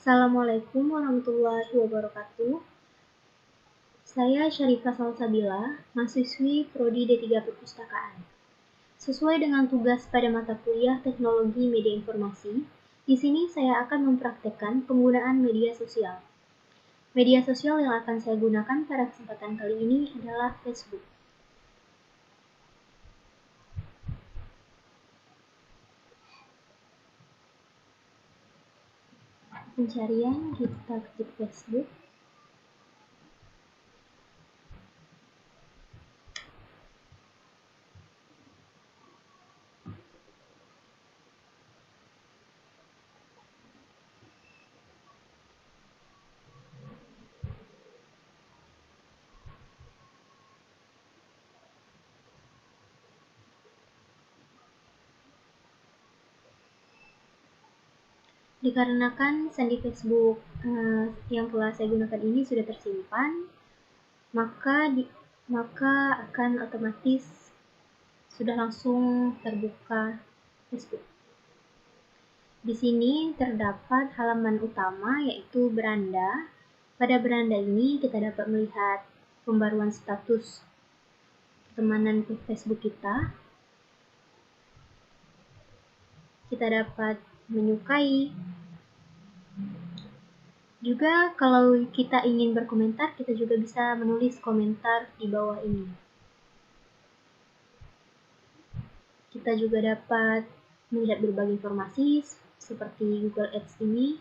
Assalamualaikum warahmatullahi wabarakatuh. Saya Syarifah Salsabila, mahasiswi Prodi D3 Perpustakaan. Sesuai dengan tugas pada mata kuliah Teknologi Media Informasi, di sini saya akan mempraktekkan penggunaan media sosial. Media sosial yang akan saya gunakan pada kesempatan kali ini adalah Facebook. Pencarian, kita ketik Facebook. Dikarenakan sandi Facebook yang telah saya gunakan ini sudah tersimpan, maka akan otomatis sudah langsung terbuka Facebook. Di sini terdapat halaman utama yaitu beranda. Pada beranda ini kita dapat melihat pembaruan status pertemanan ke Facebook kita. Kita dapat menyukai. Juga kalau kita ingin berkomentar, kita juga bisa menulis komentar di bawah ini. Kita juga dapat melihat berbagai informasi seperti Google Ads ini.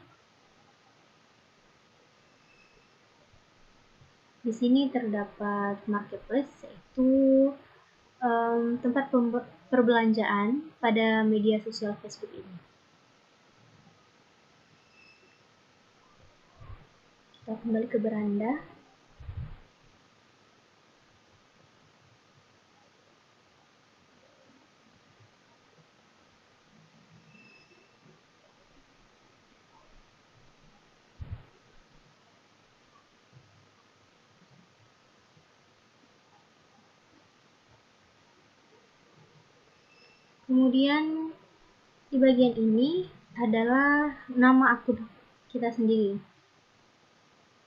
Di sini terdapat marketplace, yaitu tempat perbelanjaan pada media sosial Facebook ini. Kita kembali ke beranda. Kemudian di bagian ini adalah nama akun kita sendiri.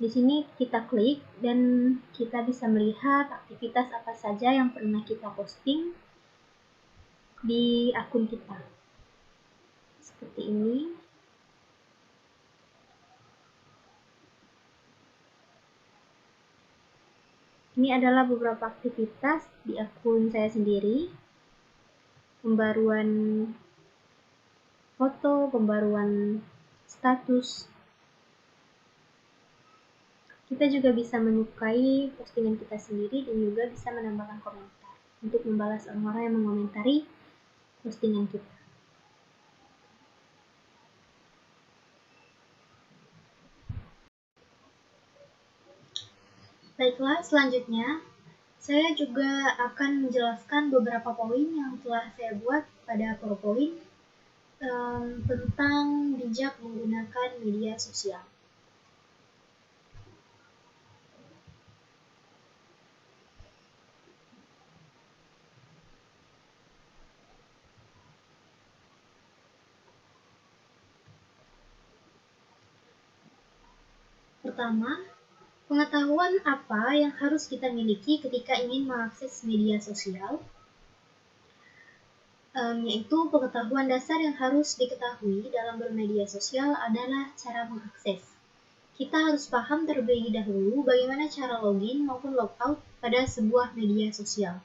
Di sini kita klik dan kita bisa melihat aktivitas apa saja yang pernah kita posting di akun kita. Seperti ini. Ini adalah beberapa aktivitas di akun saya sendiri. Pembaruan foto, pembaruan status. Kita juga bisa menyukai postingan kita sendiri dan juga bisa menambahkan komentar untuk membalas orang-orang yang mengomentari postingan kita. Baiklah, selanjutnya saya juga akan menjelaskan beberapa poin yang telah saya buat pada PowerPoint tentang bijak menggunakan media sosial. Pertama, pengetahuan apa yang harus kita miliki ketika ingin mengakses media sosial, yaitu pengetahuan dasar yang harus diketahui dalam bermedia sosial adalah cara mengakses. Kita harus paham terlebih dahulu bagaimana cara login maupun logout pada sebuah media sosial.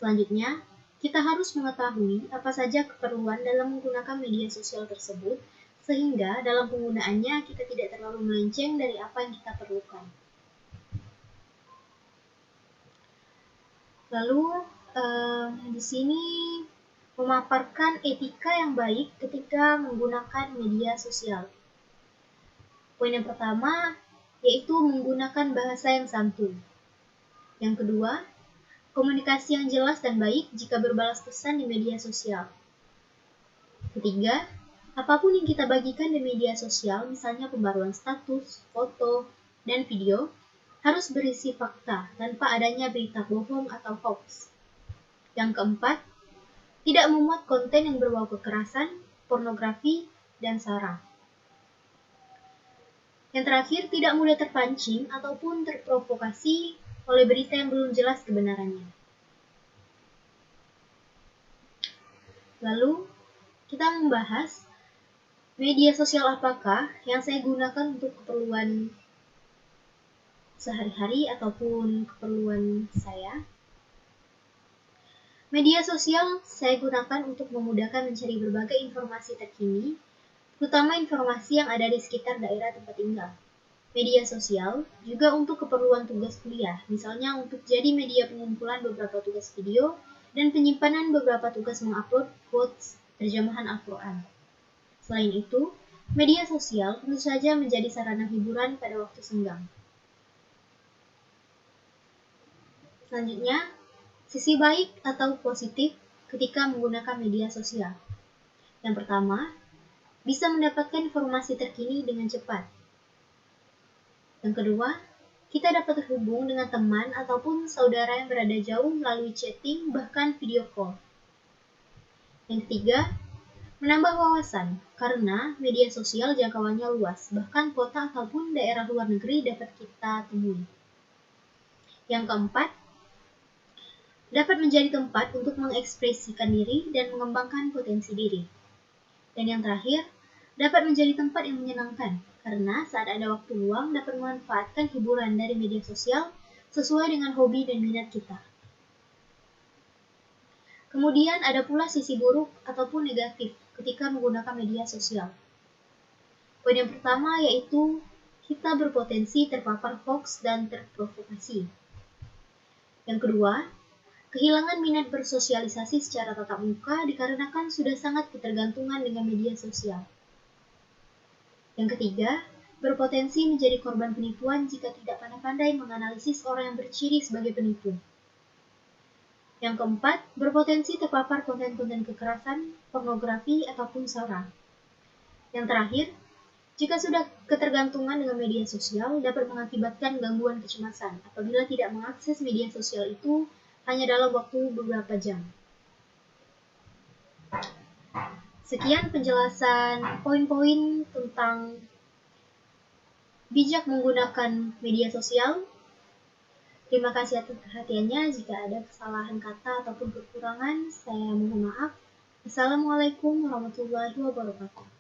Selanjutnya, kita harus mengetahui apa saja keperluan dalam menggunakan media sosial tersebut, sehingga dalam penggunaannya kita tidak terlalu melenceng dari apa yang kita perlukan. Lalu, di sini memaparkan etika yang baik ketika menggunakan media sosial. Poin yang pertama, yaitu menggunakan bahasa yang santun. Yang kedua, komunikasi yang jelas dan baik jika berbalas pesan di media sosial. Ketiga, apapun yang kita bagikan di media sosial, misalnya pembaruan status, foto, dan video, harus berisi fakta tanpa adanya berita bohong atau hoax. Yang keempat, tidak memuat konten yang berbau kekerasan, pornografi, dan sara. Yang terakhir, tidak mudah terpancing ataupun terprovokasi oleh berita yang belum jelas kebenarannya. Lalu, kita membahas media sosial apakah yang saya gunakan untuk keperluan sehari-hari ataupun keperluan saya. Media sosial saya gunakan untuk memudahkan mencari berbagai informasi terkini, terutama informasi yang ada di sekitar daerah tempat tinggal. Media sosial juga untuk keperluan tugas kuliah, misalnya untuk jadi media pengumpulan beberapa tugas video dan penyimpanan beberapa tugas mengupload quotes terjemahan Al-Quran. Selain itu, media sosial tentu saja menjadi sarana hiburan pada waktu senggang. Selanjutnya, sisi baik atau positif ketika menggunakan media sosial. Yang pertama, bisa mendapatkan informasi terkini dengan cepat. Yang kedua, kita dapat terhubung dengan teman ataupun saudara yang berada jauh melalui chatting bahkan video call. Yang ketiga, menambah wawasan karena media sosial jangkauannya luas, bahkan kota ataupun daerah luar negeri dapat kita temui. Yang keempat, dapat menjadi tempat untuk mengekspresikan diri dan mengembangkan potensi diri. Dan yang terakhir, dapat menjadi tempat yang menyenangkan, karena saat ada waktu luang dapat memanfaatkan hiburan dari media sosial sesuai dengan hobi dan minat kita. Kemudian ada pula sisi buruk ataupun negatif ketika menggunakan media sosial. Poin yang pertama yaitu kita berpotensi terpapar hoax dan terprovokasi. Yang kedua, kehilangan minat bersosialisasi secara tatap muka dikarenakan sudah sangat ketergantungan dengan media sosial. Yang ketiga, berpotensi menjadi korban penipuan jika tidak pandai-pandai menganalisis orang yang berciri sebagai penipu. Yang keempat, berpotensi terpapar konten-konten kekerasan, pornografi, ataupun sara. Yang terakhir, jika sudah ketergantungan dengan media sosial dapat mengakibatkan gangguan kecemasan apabila tidak mengakses media sosial itu hanya dalam waktu beberapa jam. Sekian penjelasan poin-poin tentang bijak menggunakan media sosial. Terima kasih atas perhatiannya. Jika ada kesalahan kata ataupun kekurangan, saya mohon maaf. Assalamualaikum warahmatullahi wabarakatuh.